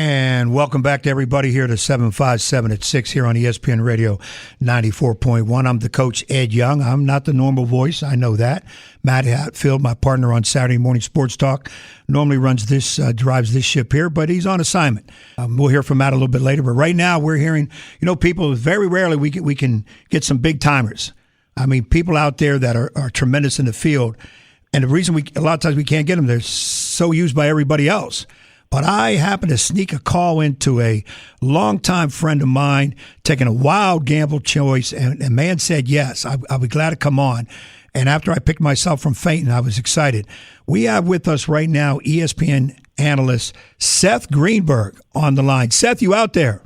And welcome back to everybody here to 757 at 6 here on ESPN Radio 94.1. I'm the coach, Ed Young. I'm not the normal voice. I know that. Matt Hatfield, my partner on Saturday Morning Sports Talk, normally drives this ship here, but he's on assignment. We'll hear from Matt a little bit later. But right now we're hearing, people, very rarely we can get some big timers. I mean, people out there that are tremendous in the field. And the reason a lot of times we can't get them, they're so used by everybody else. But I happened to sneak a call into a longtime friend of mine, taking a wild gamble choice, and a man said yes. I'll be glad to come on. And after I picked myself from fainting, I was excited. We have with us right now ESPN analyst Seth Greenberg on the line. Seth, you out there?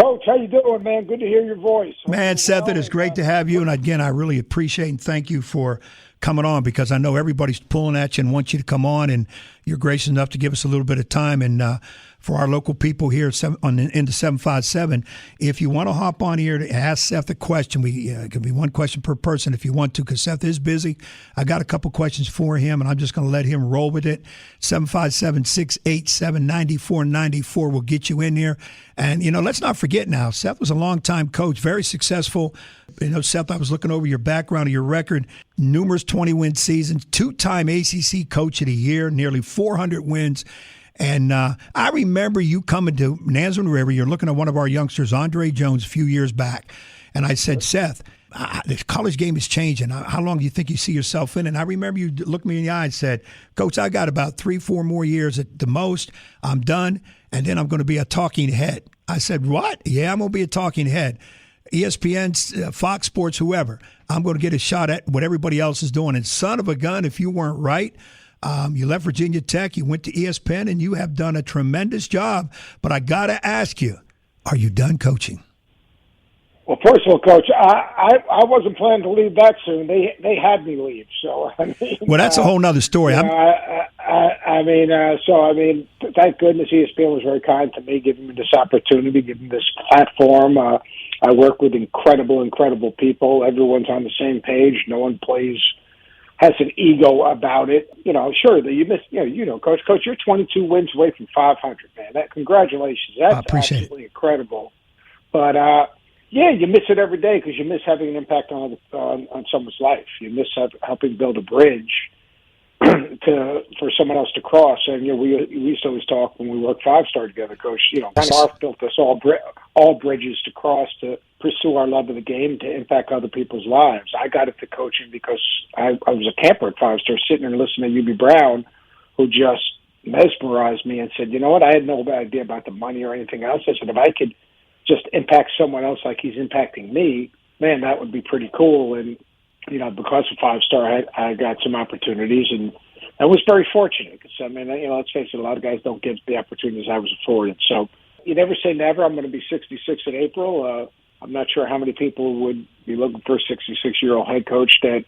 Coach, how you doing, man? Good to hear your voice. Man, Seth, it is great to have you. And again, I really appreciate and thank you for coming on, because I know everybody's pulling at you and wants you to come on, and you're gracious enough to give us a little bit of time. And for our local people here into 757, if you want to hop on here to ask Seth a question, it can be one question per person if you want to, because Seth is busy. I got a couple questions for him, and I'm just going to let him roll with it. 757-687-9494 will get you in here. And, let's not forget now, Seth was a longtime coach, very successful. Seth, I was looking over your background and your record, numerous 20-win seasons, two-time ACC Coach of the Year, nearly 400 wins. And I remember you coming to Nansemond River. You're looking at one of our youngsters, Andre Jones, a few years back. And I said, Seth, the college game is changing. How long do you think you see yourself in? And I remember you looked me in the eye and said, Coach, I got about 3-4 more years at the most. I'm done, and then I'm going to be a talking head. I said, what? Yeah, I'm going to be a talking head. ESPN, Fox Sports, whoever. I'm going to get a shot at what everybody else is doing. And son of a gun, if you weren't right, you left Virginia Tech, you went to ESPN, and you have done a tremendous job. But I got to ask you, are you done coaching? Well, first of all, Coach, I wasn't planning to leave that soon. They had me leave. So well, that's a whole nother story. Thank goodness ESPN was very kind to me, giving me this opportunity, giving me this platform. I work with incredible people. Everyone's on the same page. No one has an ego about it. Sure that you miss. Coach, you're 22 wins away from 500, man. Congratulations. That's absolutely incredible. But you miss it every day because you miss having an impact on someone's life. You miss helping build a bridge for someone else to cross. And we used to always talk when we worked 5-star together, Coach. Marv built us all bridges to cross to pursue our love of the game, to impact other people's lives. I got into coaching because I was a camper at 5-star, sitting there and listening to UB Brown, who just mesmerized me and said, you know what, I had no idea about the money or anything else. I said, if I could just impact someone else like he's impacting me, man, that would be pretty cool. And because of 5-star, I got some opportunities, and I was very fortunate because, let's face it, a lot of guys don't get the opportunities I was afforded. So you never say never. I'm going to be 66 in April. I'm not sure how many people would be looking for a 66-year-old head coach that,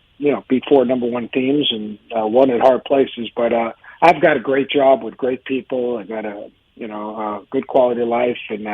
beat 4 number 1 teams and won at hard places. But I've got a great job with great people. I've got a good quality of life, and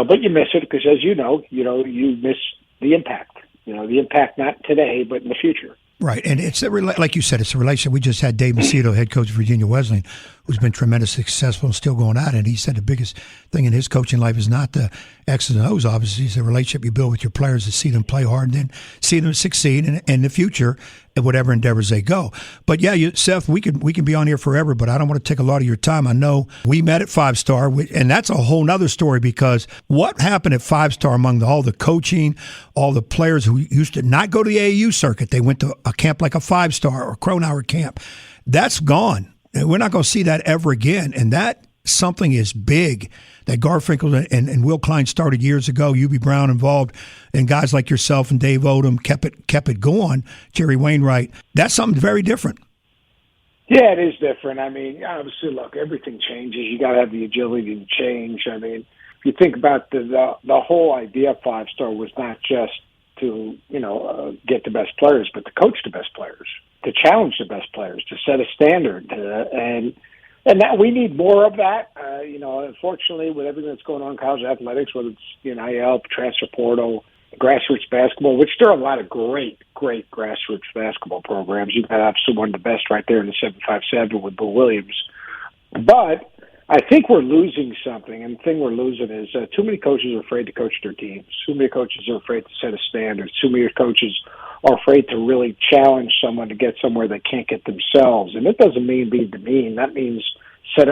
but you miss it because, as you miss the impact. The impact not today, but in the future. Right, and it's like you said, it's a relationship. We just had Dave Macedo, head coach of Virginia Wesleyan, who's been tremendously successful and still going at it. And he said the biggest thing in his coaching life is not the X's and O's, obviously. It's the relationship you build with your players to see them play hard and then see them succeed in the future at whatever endeavors they go. But yeah, Seth, we can be on here forever, but I don't want to take a lot of your time. I know we met at 5-star, and that's a whole nother story, because what happened at 5-star among all the coaching, all the players who used to not go to the AAU circuit, they went to a camp like a 5-star or Cronauer camp. That's gone. And we're not going to see that ever again. And that something is big that Garfinkel and Will Klein started years ago. UB Brown involved, and guys like yourself and Dave Odom kept it going. Jerry Wainwright. That's something very different. Yeah, it is different. Obviously, look, everything changes. You got to have the agility to change. If you think about the whole idea of 5-star was not just to get the best players, but to coach the best players, to challenge the best players, to set a standard, and that we need more of that. Unfortunately, with everything that's going on in college athletics, whether it's NIL, transfer portal, grassroots basketball, which there are a lot of great grassroots basketball programs. You've got obviously one of the best right there in the 757 with Bill Williams. But I think we're losing something, and the thing we're losing is too many coaches are afraid to coach their teams. Too many coaches are afraid to set a standard. Too many coaches are afraid to really challenge someone to get somewhere they can't get themselves. And it doesn't mean be demean. That means set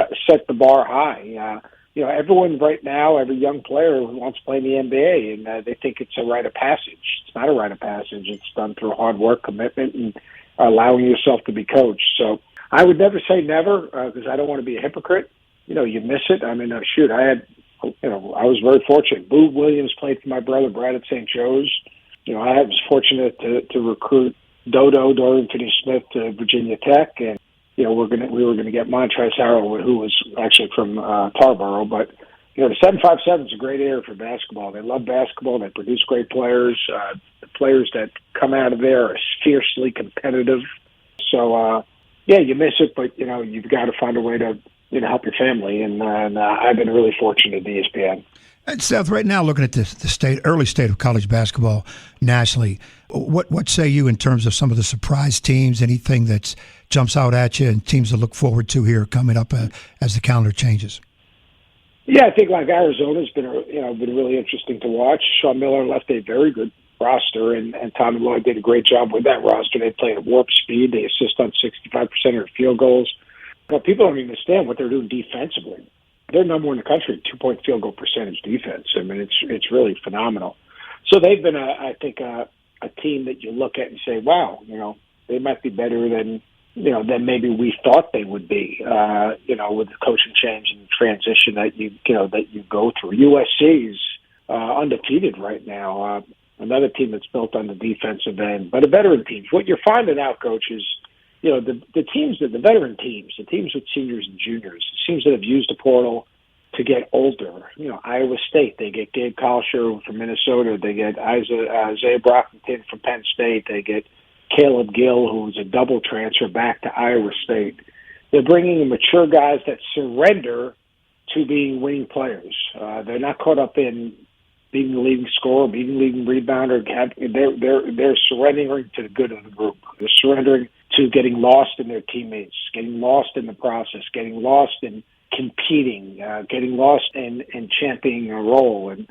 the bar high. Everyone right now, every young player wants to play in the NBA, and they think it's a rite of passage. It's not a rite of passage. It's done through hard work, commitment, and allowing yourself to be coached. So I would never say never because I don't want to be a hypocrite. You miss it. I mean, I was very fortunate. Boo Williams played for my brother Brad at St. Joe's. I was fortunate to recruit Dorian Finney-Smith to Virginia Tech, and we were going to get Montrezl Harrell, who was actually from Tarboro. But the 757 is a great area for basketball. They love basketball. They produce great players. The players that come out of there are fiercely competitive. So you miss it, but you've got to find a way to help your family, and I've been really fortunate at ESPN. And Seth, right now, looking at the early state of college basketball nationally, what say you in terms of some of the surprise teams? Anything that jumps out at you, and teams to look forward to here coming up as the calendar changes? Yeah, I think like Arizona's been really interesting to watch. Sean Miller left a very good roster, and Tommy Lloyd did a great job with that roster. They play at warp speed. They assist on 65% of their field goals. But people don't even understand what they're doing defensively. They're number one in the country at 2-point field goal percentage defense. I mean, it's really phenomenal. So they've been, I think, a team that you look at and say, wow, they might be better than maybe we thought they would be. With the coaching change and transition that you go through. USC's undefeated right now. Another team that's built on the defensive end, but a veteran team. What you're finding out, Coach, is the teams, the veteran teams, the teams with seniors and juniors, the teams that have used the portal to get older. Iowa State, they get Gabe Kalsher from Minnesota. They get Isaiah Brockington from Penn State. They get Caleb Gill, who was a double transfer back to Iowa State. They're bringing in mature guys that surrender to being winning players. They're not caught up in being the leading scorer, being the leading rebounder. They're surrendering to the good of the group. They're surrendering to getting lost in their teammates, getting lost in the process, getting lost in competing, getting lost in championing a role. And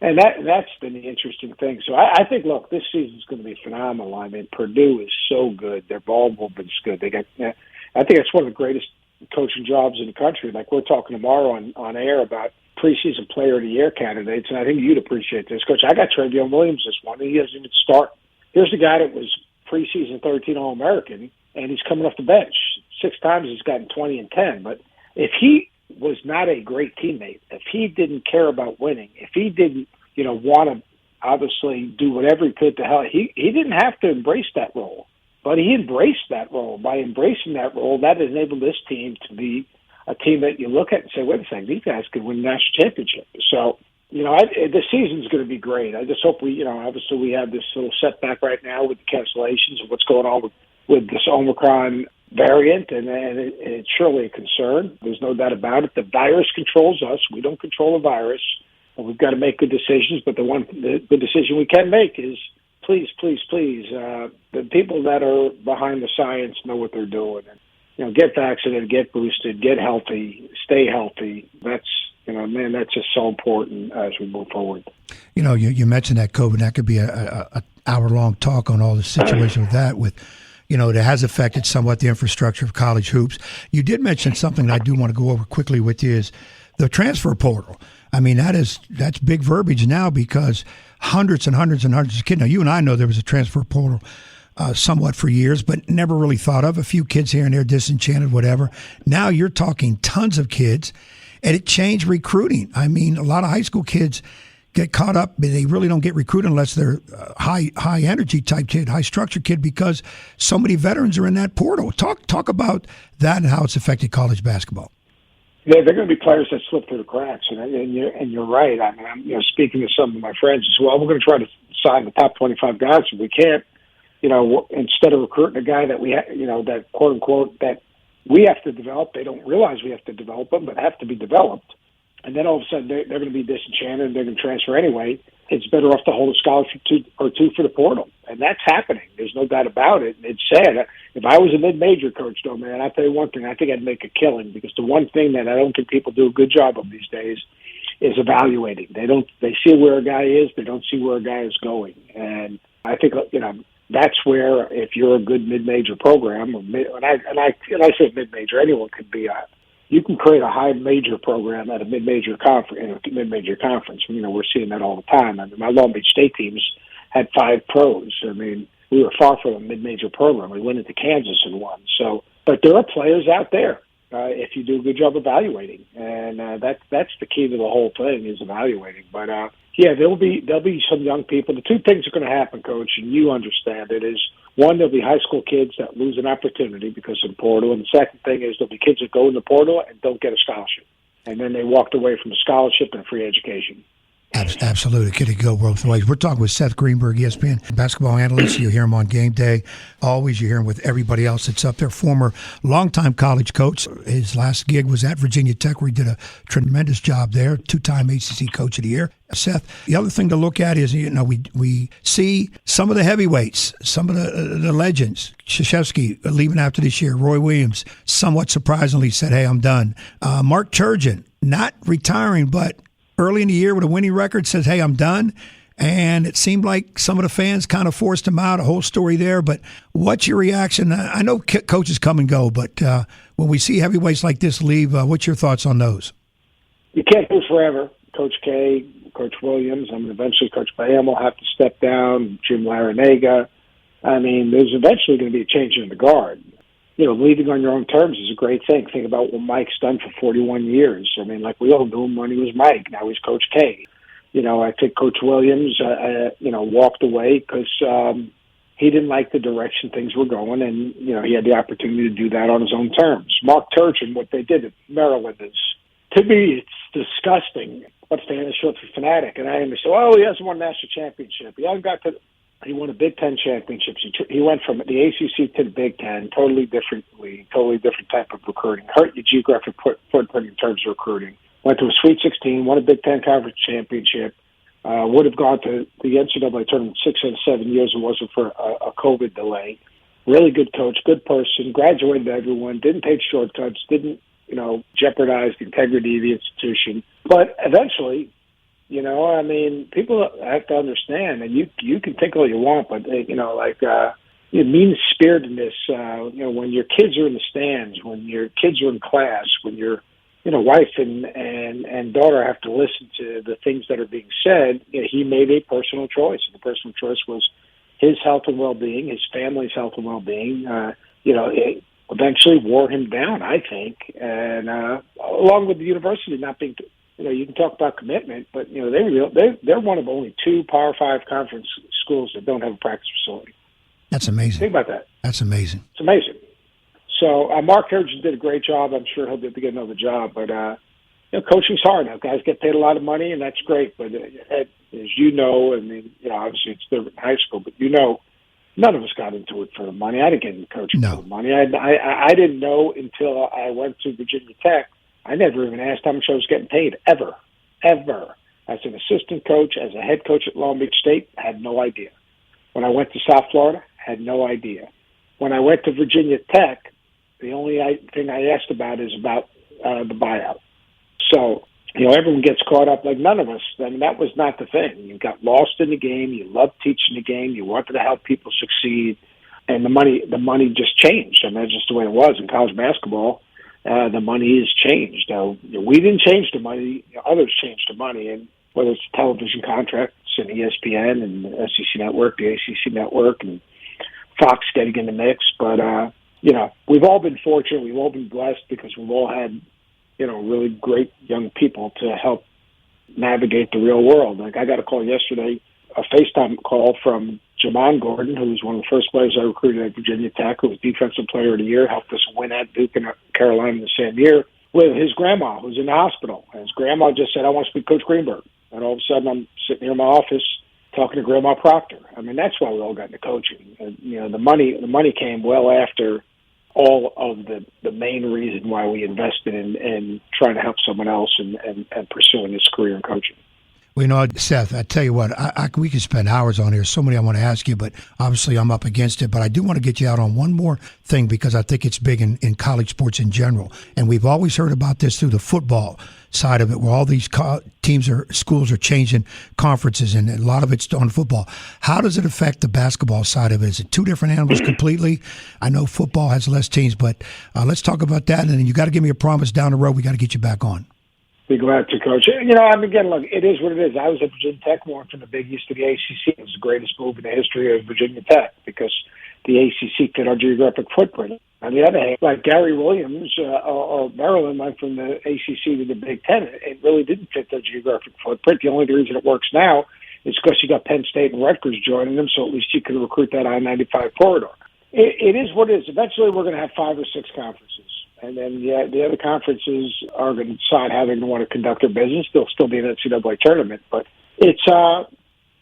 that's been the interesting thing. So I think, look, this season's going to be phenomenal. I mean, Purdue is so good. Their ball movement's good. I think it's one of the greatest coaching jobs in the country. Like we're talking tomorrow on air about preseason player of the year candidates, and I think you'd appreciate this, Coach. I got Trevion Williams this one, and he doesn't even start. Here's a guy that was preseason 13 All-American, and he's coming off the bench. 6 times he's gotten 20 and 10. But if he was not a great teammate, if he didn't care about winning, if he didn't, want to obviously do whatever he could to help, he didn't have to embrace that role. But he embraced that role. By embracing that role, that enabled this team to be a team that you look at and say, wait a second, these guys could win a national championship. So, the season's going to be great. I just hope obviously we have this little setback right now with the cancellations and what's going on with this Omicron variant, and it's surely a concern. There's no doubt about it. The virus controls us. We don't control the virus, and we've got to make good decisions. But the decision we can make is please, the people that are behind the science know what they're doing. And, get vaccinated, get boosted, get healthy, stay healthy. That's just so important as we move forward. You mentioned that COVID. That could be a hour-long talk on all the situation with that. It has affected somewhat the infrastructure of college hoops. You did mention something that I do want to go over quickly with you is the transfer portal. I mean, that's big verbiage now because hundreds and hundreds and hundreds of kids. Now, you and I know there was a transfer portal somewhat for years, but never really thought of. A few kids here and there, disenchanted, whatever. Now you're talking tons of kids, and it changed recruiting. I mean, a lot of high school kids get caught up, but they really don't get recruited unless they're high energy type kid, high structure kid, because so many veterans are in that portal. Talk about that and how it's affected college basketball. Yeah, they're going to be players that slip through the cracks, and you're right. I mean, I'm speaking to some of my friends as well. We're going to try to sign the top 25 guys if we can't. Instead of recruiting a guy that we that quote unquote that we have to develop, they don't realize we have to develop them, but have to be developed. And then all of a sudden they're going to be disenchanted and they're going to transfer anyway. it's better off to hold a scholarship or two for the portal. And that's happening. There's no doubt about it. And it's sad. If I was a mid-major coach, though, man, I'll tell you one thing. I think I'd make a killing, because the one thing that I don't think people do a good job of these days is evaluating. They see where a guy is. They don't see where a guy is going. And I think, that's where, if you're a good mid-major program, and I say mid-major, anyone can be you can create a high major program at a mid-major conference. We're seeing that all the time. I mean, my Long Beach State teams had 5 pros. I mean, we were far from a mid-major program. We went into Kansas and won. So, but there are players out there if you do a good job evaluating, and that's the key to the whole thing, is evaluating. But there'll be some young people. The two things are going to happen, Coach, and you understand it, is one, there'll be high school kids that lose an opportunity because of the portal, and the second thing is there'll be kids that go in the portal and don't get a scholarship, and then they walked away from a scholarship and a free education. Absolutely. Could go both ways. We're talking with Seth Greenberg, ESPN basketball analyst. You hear him on game day. Always you hear him with everybody else that's up there. Former longtime college coach. His last gig was at Virginia Tech, where he did a tremendous job there. 2-time ACC Coach of the Year. Seth, the other thing to look at is, we see some of the heavyweights, some of the legends. Krzyzewski leaving after this year. Roy Williams, somewhat surprisingly, said, hey, I'm done. Mark Turgeon, not retiring, but early in the year with a winning record, says, hey, I'm done. And it seemed like some of the fans kind of forced him out, a whole story there. But what's your reaction? I know coaches come and go, but when we see heavyweights like this leave, what's your thoughts on those? You can't do forever. Coach K, Coach Williams, eventually Coach Bayham will have to step down, Jim Larinaga. I mean, there's eventually going to be a change in the guard. Leaving on your own terms is a great thing. Think about what Mike's done for 41 years. I mean, like we all knew him when he was Mike. Now he's Coach K. I think Coach Williams, walked away because he didn't like the direction things were going, and, he had the opportunity to do that on his own terms. Mark Turgeon, what they did at Maryland is, to me, it's disgusting. What fan is short for fanatic? And I understand, he hasn't won a national championship. He won a Big Ten championship. He went from the ACC to the Big Ten, totally different league, totally different type of recruiting. Hurt your geographic footprint in terms of recruiting. Went to a Sweet 16, won a Big Ten conference championship. Would have gone to the NCAA tournament 6 out of 7 years. It wasn't for a COVID delay. Really good coach, good person, graduated everyone, didn't take shortcuts, didn't jeopardize the integrity of the institution. But eventually, people have to understand, and you can think all you want, but mean-spiritedness. When your kids are in the stands, when your kids are in class, when your wife and daughter have to listen to the things that are being said, he made a personal choice, and the personal choice was his health and well-being, his family's health and well-being. It eventually wore him down, I think, and along with the university not being. You can talk about commitment, but they're one of only 2 Power 5 conference schools that don't have a practice facility. That's amazing. Think about that. That's amazing. It's amazing. So Mark Turgeon did a great job. I'm sure he'll get another job. But coaching's hard. Now, guys get paid a lot of money, and that's great. But as you know, obviously it's different in high school, but none of us got into it for the money. I didn't get into coaching for the money. I didn't know until I went to Virginia Tech. I never even asked how much I was getting paid, ever. As an assistant coach, as a head coach at Long Beach State, I had no idea. When I went to South Florida, I had no idea. When I went to Virginia Tech, the only thing I asked about is about the buyout. So, everyone gets caught up like none of us. I mean, that was not the thing. You got lost in the game. You loved teaching the game. You wanted to help people succeed. And the money just changed. I mean, that's just the way it was in college basketball. The money has changed. We didn't change the money. Others changed the money. And whether it's television contracts and ESPN and the SEC Network, the ACC Network, and Fox getting in the mix. But, we've all been fortunate. We've all been blessed because we've all had, really great young people to help navigate the real world. Like I got a call yesterday, a FaceTime call from Jamon Gordon, who was one of the first players I recruited at Virginia Tech, who was Defensive Player of the Year, helped us win at Duke and Carolina the same year, with his grandma, who's in the hospital. And his grandma just said, I want to speak to Coach Greenberg. And all of a sudden, I'm sitting here in my office talking to Grandma Proctor. I mean, that's why we all got into coaching. And, the money came well after all of the main reason why we invested in trying to help someone else and pursuing his career in coaching. Well, Seth, I tell you what, we could spend hours on here. So many I want to ask you, but obviously I'm up against it. But I do want to get you out on one more thing because I think it's big in college sports in general. And we've always heard about this through the football side of it, where all these schools are changing conferences, and a lot of it's on football. How does it affect the basketball side of it? Is it two different animals completely? I know football has less teams, but let's talk about that. And then you got to give me a promise down the road. We got to get you back on. Be glad to, Coach. Again, look, it is what it is. I was at Virginia Tech, moving from the Big East to the ACC. It was the greatest move in the history of Virginia Tech because the ACC fit our geographic footprint. On the other hand, like Gary Williams or Maryland went from the ACC to the Big Ten, it really didn't fit their geographic footprint. The only reason it works now is because you got Penn State and Rutgers joining them, so at least you can recruit that I-95 corridor. It is what it is. Eventually, we're going to have 5 or 6 conferences. And then the other conferences are going to decide how they're going to want to conduct their business. There'll still be an NCAA tournament, but it's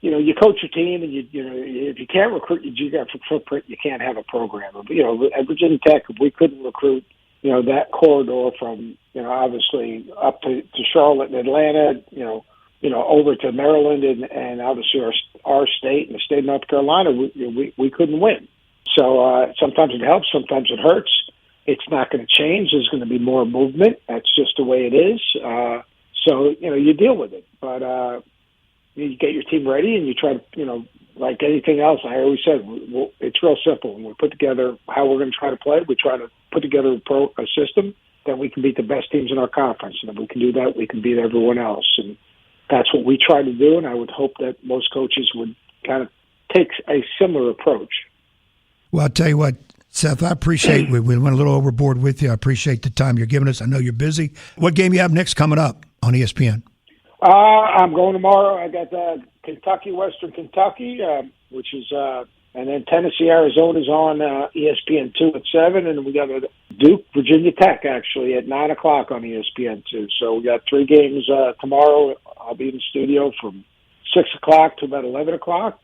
you coach your team, and if you can't recruit your geographic footprint, you can't have a program. At Virginia Tech, if we couldn't recruit that corridor from obviously up to Charlotte and Atlanta, over to Maryland and obviously our state and the state of North Carolina, we couldn't win. So sometimes it helps, sometimes it hurts. It's not going to change. There's going to be more movement. That's just the way it is. So you deal with it. But you get your team ready, and you try to, like anything else, I always said, it's real simple. When we put together how we're going to try to play, we try to put together a system that we can beat the best teams in our conference. And if we can do that, we can beat everyone else. And that's what we try to do, and I would hope that most coaches would kind of take a similar approach. Well, I'll tell you what, Seth, I appreciate we went a little overboard with you. I appreciate the time you're giving us. I know you're busy. What game you have next coming up on ESPN? I'm going tomorrow. I got Kentucky, Western Kentucky, which is, and then Tennessee, Arizona's on ESPN 2 at 7, and we got Duke, Virginia Tech, actually, at 9 o'clock on ESPN 2. So we got 3 games tomorrow. I'll be in the studio from 6 o'clock to about 11 o'clock,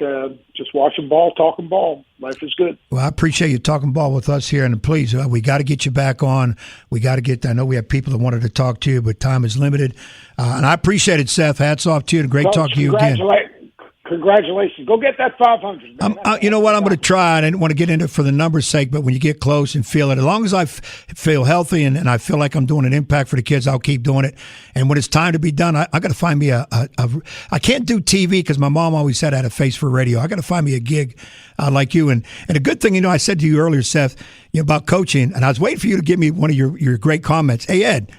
just watching ball, talking ball. Life is good. Well, I appreciate you talking ball with us here. And please, we got to get you back on. I know we have people that wanted to talk to you, but time is limited. And I appreciate it, Seth. Hats off to you, and great talking to you again. Congratulations. Go get that 500. You know what? I'm going to try. I didn't want to get into it for the numbers' sake, but when you get close and feel it, as long as I feel healthy and I feel like I'm doing an impact for the kids, I'll keep doing it. And when it's time to be done, I got to find me I can't do TV because my mom always said I had a face for radio. I got to find me a gig like you. And a good thing, I said to you earlier, Seth, about coaching, and I was waiting for you to give me one of your great comments. Hey, Ed,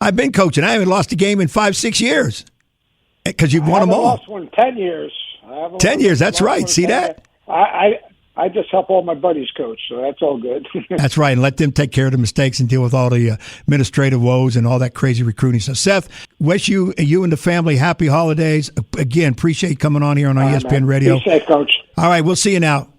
I've been coaching. I haven't lost a game in 5-6 years because you've won them all. I haven't lost one in 10 years. 10 years, that's right. See that? I just help all my buddies coach, so that's all good. That's right, and let them take care of the mistakes and deal with all the administrative woes and all that crazy recruiting. So, Seth, wish you and the family happy holidays. Again, appreciate you coming on here on our ESPN Radio. Be safe, Coach. All right, we'll see you now.